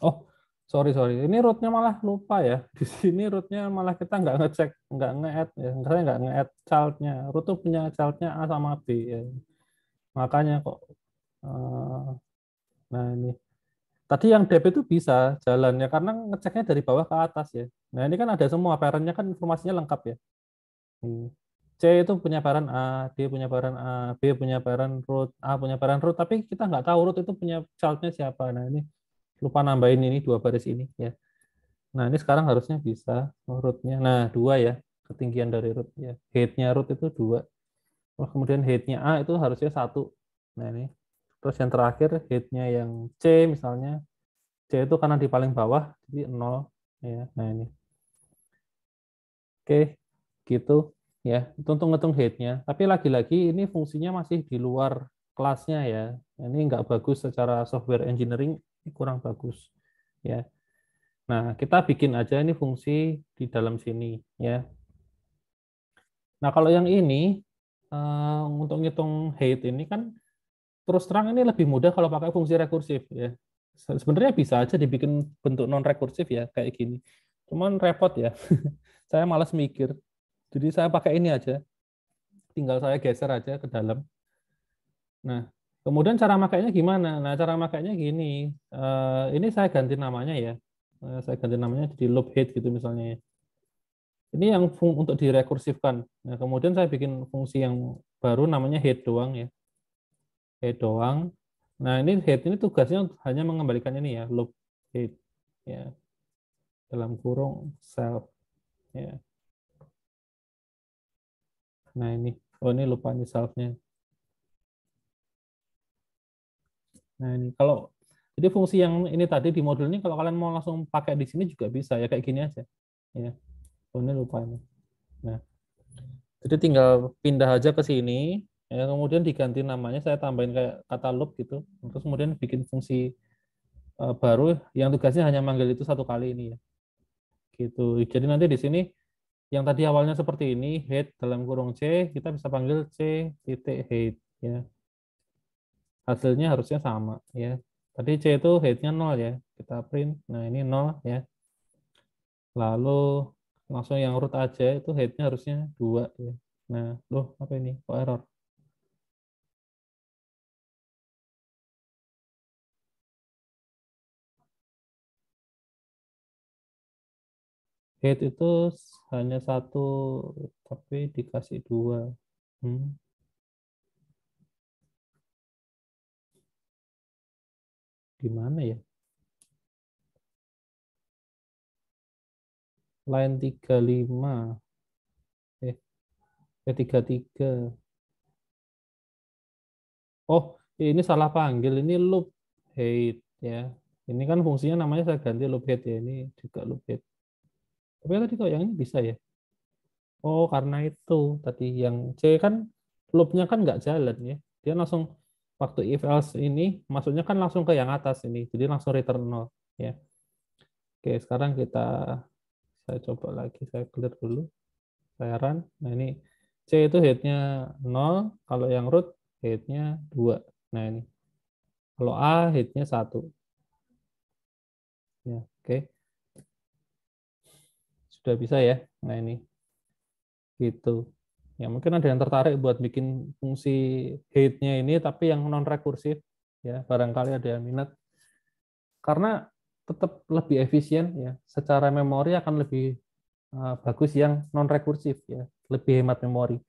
Oh, sorry sorry. Ini rootnya malah lupa ya. Di sini rootnya malah kita nggak ngecek, nggak nge-add ya. Saya nggak nge-add child-nya. Root tuh punya child-nya A sama B ya. Makanya kok. Nah ini. Tadi yang dep itu bisa jalannya karena ngeceknya dari bawah ke atas ya. Nah ini kan ada semua parent-nya kan informasinya lengkap ya. C itu punya parent A, D punya parent A, B punya parent root, A punya parent root, tapi kita nggak tahu root itu punya child-nya siapa. Nah ini lupa nambahin ini 2 baris ini ya. Nah ini sekarang harusnya bisa root-nya. Nah 2 ya, ketinggian dari root ya. Height-nya root itu 2. Terus kemudian height-nya A itu harusnya 1. Nah ini. Terus yang terakhir height-nya yang C misalnya. C itu karena di paling bawah, jadi 0. Ya. Nah ini. Oke, gitu. ya, itu untuk ngitung headnya. Tapi lagi-lagi ini fungsinya masih di luar kelasnya ya. Ini nggak bagus secara software engineering, ini kurang bagus ya. Nah, kita bikin aja ini fungsi di dalam sini ya. Nah, kalau yang ini untuk ngitung height ini kan terus terang ini lebih mudah kalau pakai fungsi rekursif ya. Sebenarnya bisa aja dibikin bentuk non rekursif ya kayak gini. Cuman repot ya. Saya malas mikir. Jadi saya pakai ini aja. Tinggal saya geser aja ke dalam. Nah, kemudian cara makainya gimana? Nah, cara makainya gini. Ini saya ganti namanya ya. Saya ganti namanya jadi loop head gitu misalnya ya. Ini yang untuk direkursifkan. Nah, kemudian saya bikin fungsi yang baru namanya head doang ya. Head doang. Nah, ini head ini tugasnya hanya mengembalikan ini ya, loop head ya, dalam kurung self ya. Nah, ini lupa nih self-nya. Nah, ini kalau jadi fungsi yang ini tadi di modul ini kalau kalian mau langsung pakai di sini juga bisa ya kayak gini aja. Ya. Ini lupa ini. Nah, jadi tinggal pindah aja ke sini ya, kemudian diganti namanya saya tambahin kayak kata loop gitu. Terus kemudian bikin fungsi baru yang tugasnya hanya manggil itu satu kali ini ya. Gitu. Jadi nanti di sini yang tadi awalnya seperti ini head dalam kurung C kita bisa panggil C titik head ya. Hasilnya harusnya sama ya. Tadi C itu headnya 0 ya. Kita print. Nah, ini 0 ya. Lalu langsung yang root aja itu headnya harusnya 2 ya. Nah, loh apa ini? Kok error? Head itu hanya satu tapi dikasih 2. Hmm, gimana ya? Line 35. Eh, 33. Oh, ini salah panggil. Ini loop head ya. Ini kan fungsinya namanya saya ganti loop head ya. Ini juga loop head. Tapi tadi kok yang ini bisa ya? Oh, karena itu tadi yang C kan loopnya kan nggak jalan ya. Dia langsung waktu if else ini masuknya kan langsung ke yang atas ini. Jadi langsung return 0 ya. Oke, sekarang saya coba lagi. Saya clear dulu. Saya run. Nah, ini C itu headnya 0. Kalau yang root headnya 2. Nah, ini. Kalau A headnya 1. Ya, oke. Sudah bisa ya. Nah, ini gitu. Ya, mungkin ada yang tertarik buat bikin fungsi head-nya ini tapi yang non rekursif ya, barangkali ada yang minat. Karena tetap lebih efisien ya. Secara memori akan lebih bagus yang non rekursif ya, lebih hemat memori.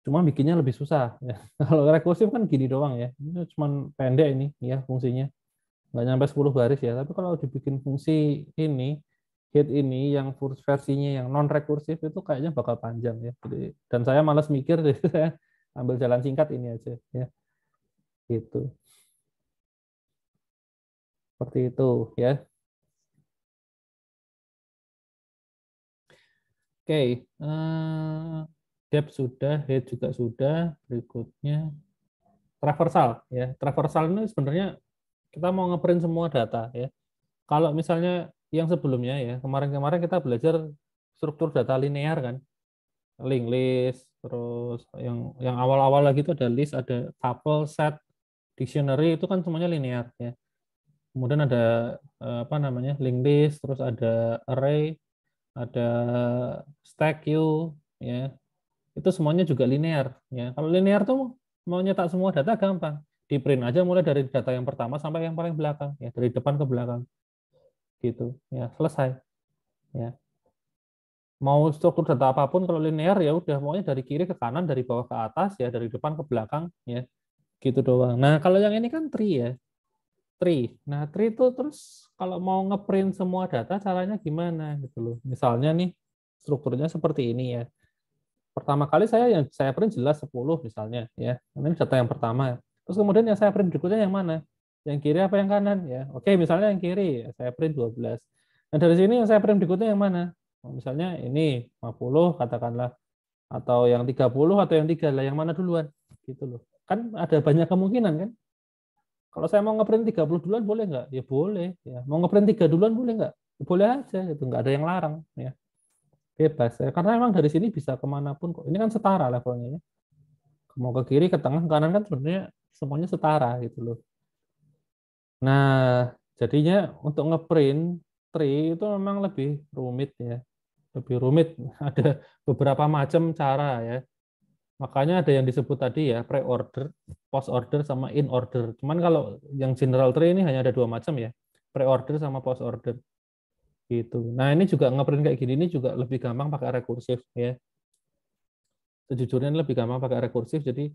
Cuma bikinnya lebih susah ya. Kalau rekursif kan gini doang ya. Ini cuma pendek ini ya fungsinya. Nggak nyampe 10 baris ya. Tapi kalau dibikin fungsi ini, head ini yang versinya yang non rekursif itu kayaknya bakal panjang ya. Jadi, dan saya malas mikir, jadi saya ambil jalan singkat ini aja ya. Gitu. Seperti itu ya. Oke, depth sudah, head juga sudah. Berikutnya traversal ya. Traversal ini sebenarnya kita mau ngeprint semua data ya. Kalau misalnya yang sebelumnya ya, kemarin-kemarin kita belajar struktur data linear kan, link list, terus yang awal-awal lagi itu ada list, ada tuple, set, dictionary itu kan semuanya linear ya. Kemudian ada apa namanya link list, terus ada array, ada stack queue ya. Itu semuanya juga linear ya. Kalau linear tuh mau nyetak semua data gampang. Di print aja mulai dari data yang pertama sampai yang paling belakang ya, dari depan ke belakang gitu ya, selesai ya. Mau struktur data apapun kalau linear ya udah pokoknya dari kiri ke kanan, dari bawah ke atas ya, dari depan ke belakang ya, gitu doang. Nah, kalau yang ini kan tree ya, tree. Nah, tree itu terus kalau mau ngeprint semua data caranya gimana gitu loh. Misalnya nih strukturnya seperti ini ya. Pertama kali yang saya print jelas 10 misalnya ya. Ini data yang pertama. Terus kemudian yang saya print berikutnya yang mana? Yang kiri apa yang kanan ya? Oke, misalnya yang kiri saya print 12. Nah, dari sini yang saya print berikutnya yang mana? Misalnya ini 50 katakanlah. atau yang 30 atau yang 3 lah, yang mana duluan gitu loh. Kan ada banyak kemungkinan kan. Kalau saya mau ngeprint 30 duluan boleh nggak? Ya boleh. Ya. Mau ngeprint 3 duluan boleh nggak? Ya, boleh aja, itu nggak ada yang larang. Ya. Bebas. Ya. Karena memang dari sini bisa kemanapun kok. Ini kan setara levelnya. Ya. Mau ke kiri, ke tengah, ke kanan kan sebenarnya semuanya setara gitu loh. Nah, jadinya untuk ngeprint tree itu memang lebih rumit ya. Lebih rumit. Ada beberapa macam cara ya. Makanya ada yang disebut tadi ya, pre-order, post-order, sama in-order. Cuman kalau yang general tree ini hanya ada dua macam ya, pre-order sama post-order. Gitu. Nah ini juga ngeprint kayak gini ini juga lebih gampang pakai rekursif ya. Sejujurnya ini lebih gampang pakai rekursif. Jadi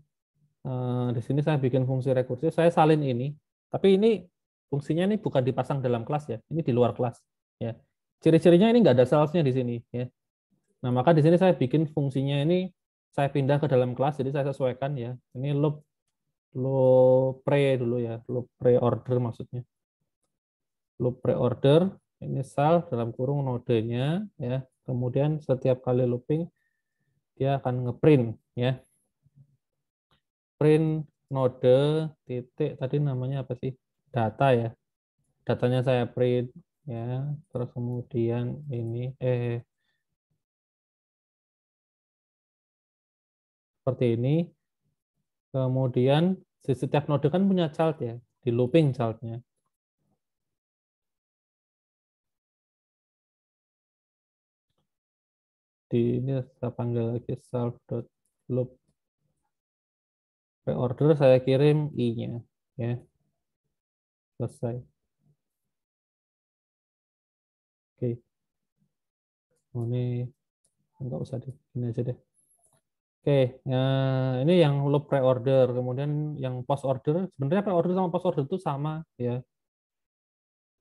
di sini saya bikin fungsi rekursif, saya salin ini. Tapi ini fungsinya ini bukan dipasang dalam kelas ya, ini di luar kelas. Ya. Ciri-cirinya ini nggak ada salesnya di sini. Ya. Nah maka di sini saya bikin fungsinya ini saya pindah ke dalam kelas, jadi saya sesuaikan ya. Ini loop pre dulu ya, loop pre-order maksudnya. Loop pre-order, ini sal dalam kurung nodenya ya. Kemudian setiap kali looping dia akan ngeprint ya. Print node titik tadi namanya apa sih? Data ya. Datanya saya print ya. Terus kemudian ini seperti ini. Kemudian setiap node kan punya child ya, di looping childnya. Di ini saya panggil lagi self.loop pre-order, saya kirim i-nya ya. Selesai. Oke. Oh, ini enggak usah deh. Ini aja deh. Oke, ini yang loop pre-order, kemudian yang post order. Sebenarnya pre-order sama post order itu sama ya.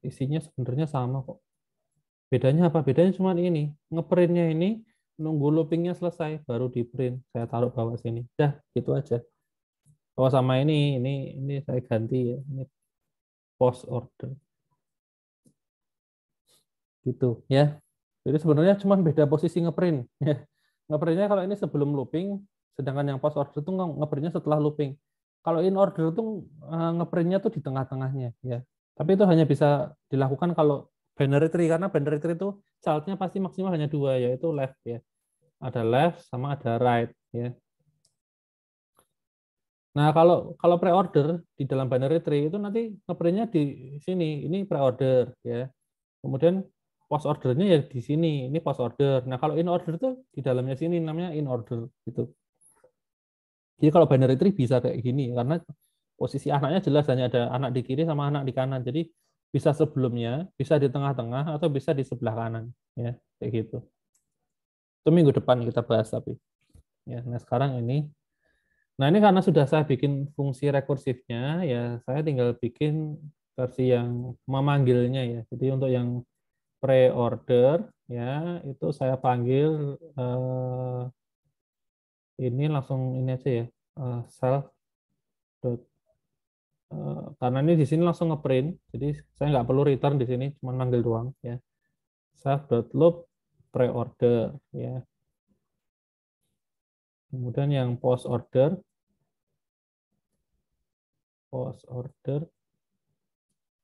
Isinya sebenarnya sama kok. Bedanya apa? Bedanya cuma ini. Ngeprintnya ini nunggu loopingnya selesai baru di print. Saya taruh bawah sini. Dah, gitu aja. Oh sama ini saya ganti ya. Ini post order gitu ya. Jadi sebenarnya cuma beda posisi ngeprint. Ya. Ngeprintnya kalau ini sebelum looping, sedangkan yang post order itu ngeprintnya setelah looping. Kalau in order itu ngeprintnya tuh di tengah-tengahnya ya. Tapi itu hanya bisa dilakukan kalau binary tree, karena binary tree itu childnya pasti maksimal hanya dua, yaitu left ya. Ada left sama ada right ya. Nah, kalau pre-order di dalam binary tree itu nanti ngeprintnya di sini, ini pre-order ya. Kemudian post ordernya ya di sini, ini post order. Nah, kalau in order itu di dalamnya sini namanya in order gitu. Jadi kalau binary tree bisa kayak gini karena posisi anaknya jelas hanya ada anak di kiri sama anak di kanan. Jadi bisa sebelumnya, bisa di tengah-tengah atau bisa di sebelah kanan ya, kayak gitu. Itu minggu depan kita bahas tapi ya. Nah, sekarang ini. Nah, ini karena sudah saya bikin fungsi rekursifnya ya, saya tinggal bikin versi yang memanggilnya ya. Jadi untuk yang pre-order ya itu saya panggil ini langsung ini aja ya, self dot, karena ini di sini langsung ngeprint, jadi saya nggak perlu return di sini, cuma manggil doang ya. Self dot loop pre-order ya. Kemudian yang post order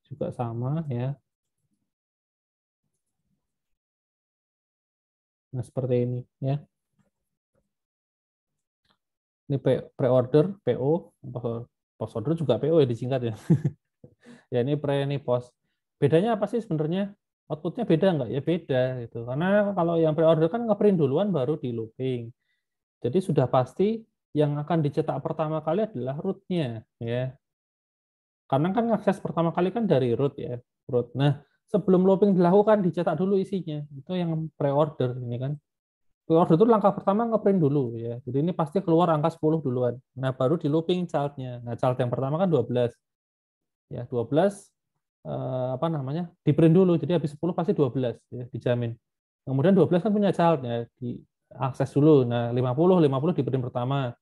juga sama ya. Nah seperti ini ya. Ini pre-order, PO, post order juga PO ya disingkat ya. Ya ini pre, ini post. Bedanya apa sih sebenarnya? Outputnya beda nggak? Ya beda gitu. Karena kalau yang pre-order kan ngeprint duluan baru di looping. Jadi sudah pasti yang akan dicetak pertama kali adalah root-nya ya. Karena kan akses pertama kali kan dari root ya, root. Nah, sebelum looping dilakukan dicetak dulu isinya. Itu yang pre-order ini kan. Pre-order itu langkah pertama ngeprint dulu ya. Jadi ini pasti keluar angka 10 duluan. Nah, baru di looping child-nya. Nah, child yang pertama kan 12. Ya, 12 apa namanya? Di print dulu. Jadi habis 10 pasti 12 ya, dijamin. Kemudian 12 kan punya child ya, diakses dulu. Nah, 50 di print pertama.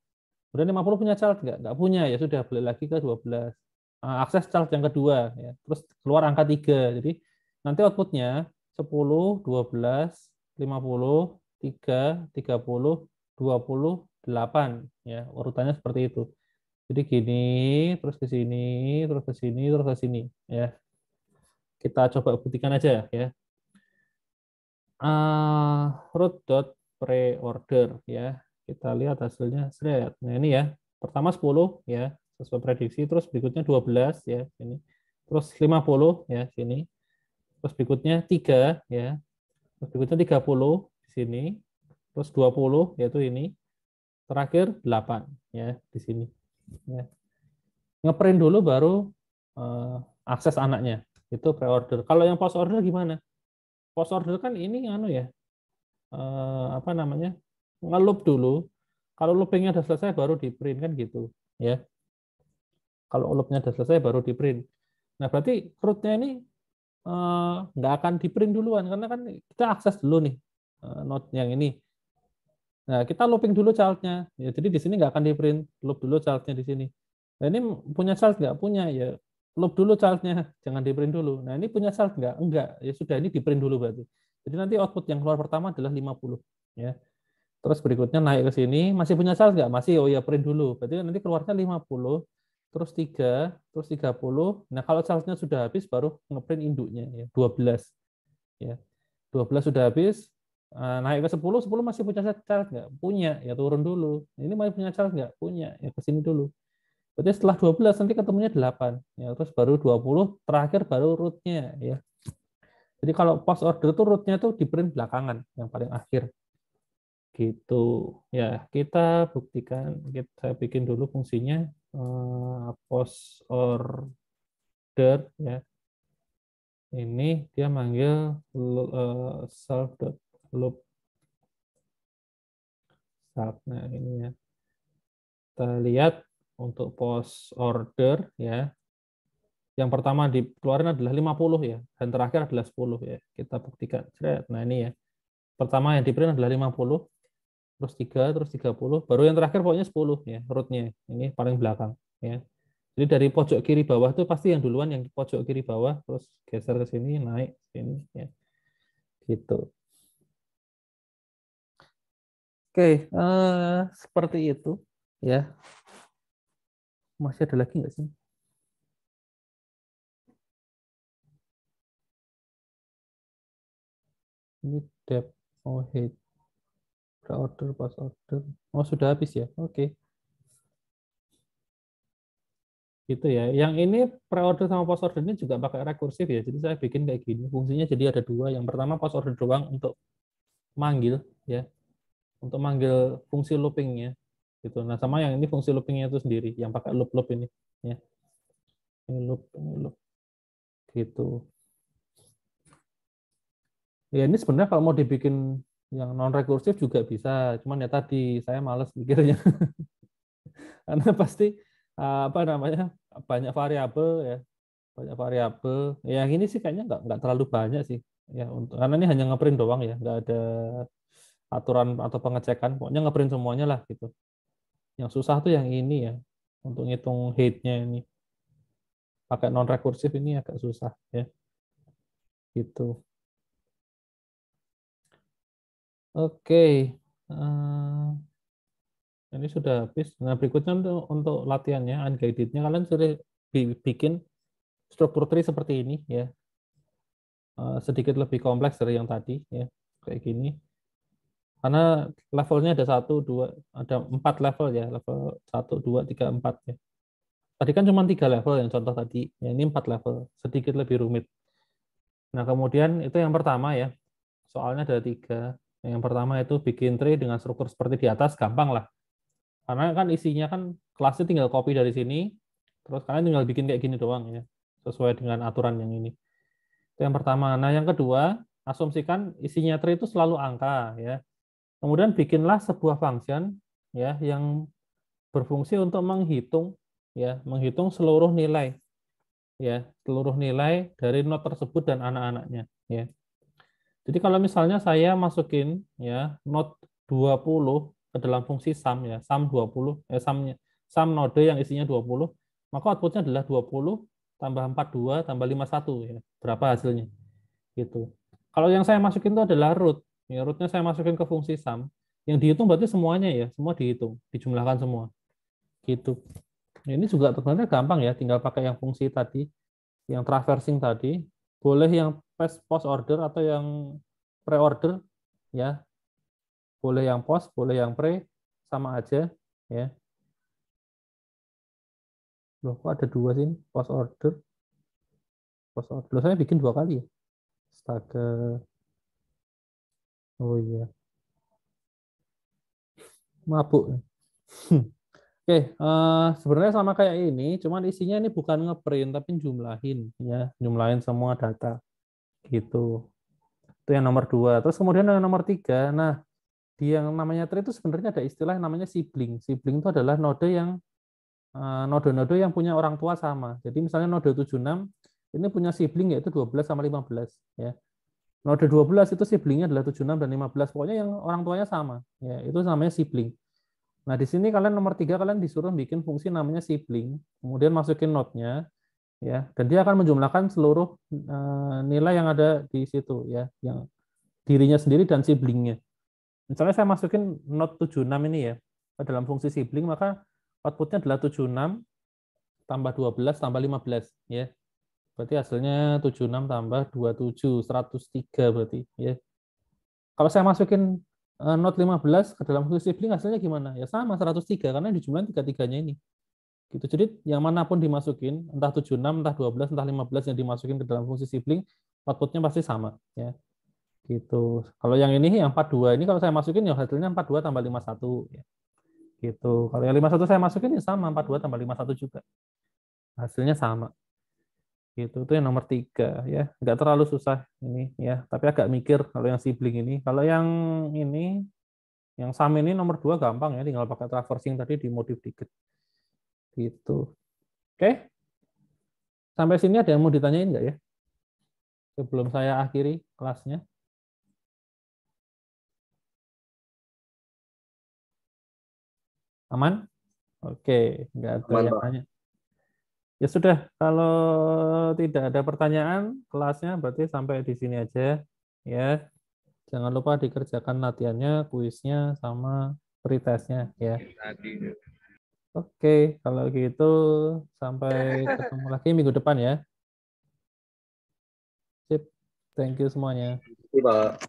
Kemudian 50 punya child nggak punya, ya sudah balik lagi ke 12. Akses child yang kedua ya. Terus keluar angka 3. Jadi nanti outputnya 10, 12, 50, 3, 30, 28 ya. Urutannya seperti itu. Jadi gini, terus ke sini, terus ke sini, terus ke sini ya. Kita coba buktikan aja ya. Root dot pre-order ya. Kita lihat hasilnya. Nah, ini ya. Pertama 10 ya, sesuai prediksi, terus berikutnya 12 ya, sini. Terus 50 ya, sini. Terus berikutnya 3 ya. Terus berikutnya 30 di sini. Terus 20 yaitu ini. Terakhir 8 ya di sini. Ya. Ngeprint dulu baru akses anaknya. Itu pre-order. Kalau yang post order gimana? Post order kan ini anu ya. Apa namanya? Ngeloop dulu. Kalau loopingnya udah selesai baru di print kan gitu, ya. Kalau loopnya udah selesai baru di print. Nah, berarti root-nya ini nggak akan di print duluan karena kan kita akses dulu nih node yang ini. Nah, kita looping dulu child-nya. Ya, jadi di sini nggak akan di print, loop dulu child-nya di sini. Nah, ini punya child nggak? Punya, ya loop dulu child-nya, jangan di print dulu. Nah, ini punya child nggak? Enggak. Ya sudah, ini di print dulu berarti. Jadi nanti output yang keluar pertama adalah 50. Ya. Terus berikutnya naik ke sini, masih punya child nggak? Masih, oh ya print dulu. Berarti nanti keluarnya 50, terus 3, terus 30. Nah, kalau child-nya sudah habis, baru ngeprint induknya, ya 12. Ya. 12 sudah habis, naik ke 10, 10 masih punya child nggak? Punya, ya turun dulu. Ini masih punya child nggak? Punya, ya ke sini dulu. Berarti setelah 12 nanti ketemunya 8. Ya, terus baru 20, terakhir baru root-nya. Ya. Jadi kalau post order itu root-nya itu di print belakangan, yang paling akhir. Gitu. Ya, kita buktikan, kita bikin dulu fungsinya post order ya. Ini dia manggil self.loop. Nah, ini ya. Kita lihat untuk post order ya. Yang pertama dikeluarin adalah 50 ya, dan terakhir adalah 10 ya. Kita buktikan. Nah, ini ya. Pertama yang di print adalah 50, terus 3, terus 30, baru yang terakhir pokoknya 10 ya, root-nya. Ini paling belakang ya. Jadi dari pojok kiri bawah itu pasti yang duluan yang pojok kiri bawah, terus geser ke sini, naik sini ya. Gitu. Oke, seperti itu ya. Masih ada lagi nggak sih? Ini depth, oh height, pre-order, post order. Oh, sudah habis ya. Oke. Gitu ya. Yang ini pre-order sama post order ini juga pakai rekursif ya. Jadi saya bikin kayak gini. Fungsinya jadi ada dua. Yang pertama post order doang untuk manggil ya, untuk manggil fungsi loopingnya. Gitu. Nah, sama yang ini fungsi loopingnya itu sendiri, yang pakai loop-loop ini. Ya. Ini loop, ini loop. Gitu. Ya ini sebenarnya kalau mau dibikin yang non rekursif juga bisa. Cuman ya tadi saya males mikirnya. Karena pasti apa namanya banyak variabel ya, banyak variabel. Yang ini sih kayaknya nggak terlalu banyak sih ya, untuk karena ini hanya ngeprint doang ya, nggak ada aturan atau pengecekan, pokoknya ngeprint semuanya lah gitu. Yang susah tuh yang ini ya, untuk ngitung height-nya ini pakai non rekursif ini agak susah ya gitu. Oke. Ini sudah habis. Nah, berikutnya untuk latihannya, unguided-nya, kalian sudah bikin struktur tree seperti ini ya. Sedikit lebih kompleks dari yang tadi ya, kayak gini. Karena levelnya ada 1, 2, ada 4 level ya, level 1, 2, 3, 4 ya. Tadi kan cuma 3 level yang contoh tadi, ya ini 4 level, sedikit lebih rumit. Nah, kemudian itu yang pertama ya, soalnya ada 3. Yang pertama itu bikin tree dengan struktur seperti di atas, gampang lah. Karena kan isinya kan kelasnya tinggal copy dari sini, terus kalian tinggal bikin kayak gini doang ya, sesuai dengan aturan yang ini. Itu yang pertama. Nah, yang kedua, asumsikan isinya tree itu selalu angka ya. Kemudian bikinlah sebuah function ya yang berfungsi untuk menghitung ya, menghitung seluruh nilai ya, seluruh nilai dari node tersebut dan anak-anaknya ya. Jadi kalau misalnya saya masukin ya node 20 ke dalam fungsi sum ya, sum 20 sum node yang isinya 20, maka outputnya adalah 20 tambah 42 tambah 51 ya. Berapa hasilnya? Gitu. Kalau yang saya masukin itu adalah root. Ya, rootnya saya masukin ke fungsi sum. Yang dihitung berarti semuanya ya, semua dihitung, dijumlahkan semua. Gitu. Ini juga sebenarnya gampang ya, tinggal pakai yang fungsi tadi, yang traversing tadi. Boleh yang post order atau yang pre-order ya. Boleh yang post, boleh yang pre, sama aja ya. Loh, kok ada dua sih? Post order, post order. Loh, saya bikin dua kali ya. Astaga. Oh iya, mabuk. Oke, sebenarnya sama kayak ini, cuman isinya ini bukan ngeprint tapi jumlahin ya, jumlahin semua data gitu. Itu yang nomor dua. Terus kemudian yang nomor tiga, nah di yang namanya tree itu sebenarnya ada istilah yang namanya sibling. Sibling itu adalah node-node yang punya orang tua sama. Jadi misalnya node 76 ini punya sibling yaitu 12 sama 15 ya. Node 12 itu siblingnya adalah 76 dan 15. Pokoknya yang orang tuanya sama. Ya, itu namanya sibling. Nah, di sini kalian nomor 3 kalian disuruh bikin fungsi namanya sibling, kemudian masukin node-nya ya, dan dia akan menjumlahkan seluruh nilai yang ada di situ ya, yang dirinya sendiri dan siblingnya. Misalnya saya masukin node 76 ini ya ke dalam fungsi sibling, maka outputnya adalah 76 tambah 12 tambah 15 ya. Berarti hasilnya 76 tambah 27, 103 berarti ya. Kalau saya masukin not 15 ke dalam fungsi sibling hasilnya gimana? Ya sama 103 karena dijumlahin tiga-tiganya ini. Gitu. Jadi yang manapun dimasukin, entah 76, entah 12, entah 15 yang dimasukin ke dalam fungsi sibling, outputnya pasti sama ya. Gitu. Kalau yang ini yang 42 ini kalau saya masukin ya hasilnya 42 tambah 51 ya. Gitu. Kalau yang 51 saya masukin ya sama 42 tambah 51 juga. Hasilnya sama. Gitu. Itu yang nomor 3 ya. Nggak terlalu susah ini ya, tapi agak mikir kalau yang sibling ini. Kalau yang ini yang sum ini nomor 2 gampang ya, tinggal pakai traversing tadi dimodif dikit. Gitu. Oke. Sampai sini ada yang mau ditanyain nggak ya? Sebelum saya akhiri kelasnya. Aman? Oke, nggak ada Aman, yang Pak. nanya. Ya sudah, kalau tidak ada pertanyaan, kelasnya berarti sampai di sini aja. Ya, jangan lupa dikerjakan latihannya, kuisnya, sama pretestnya. Ya, Tadi. oke. Kalau gitu, sampai ketemu lagi minggu depan ya. Sip, thank you semuanya. Iya, Pak.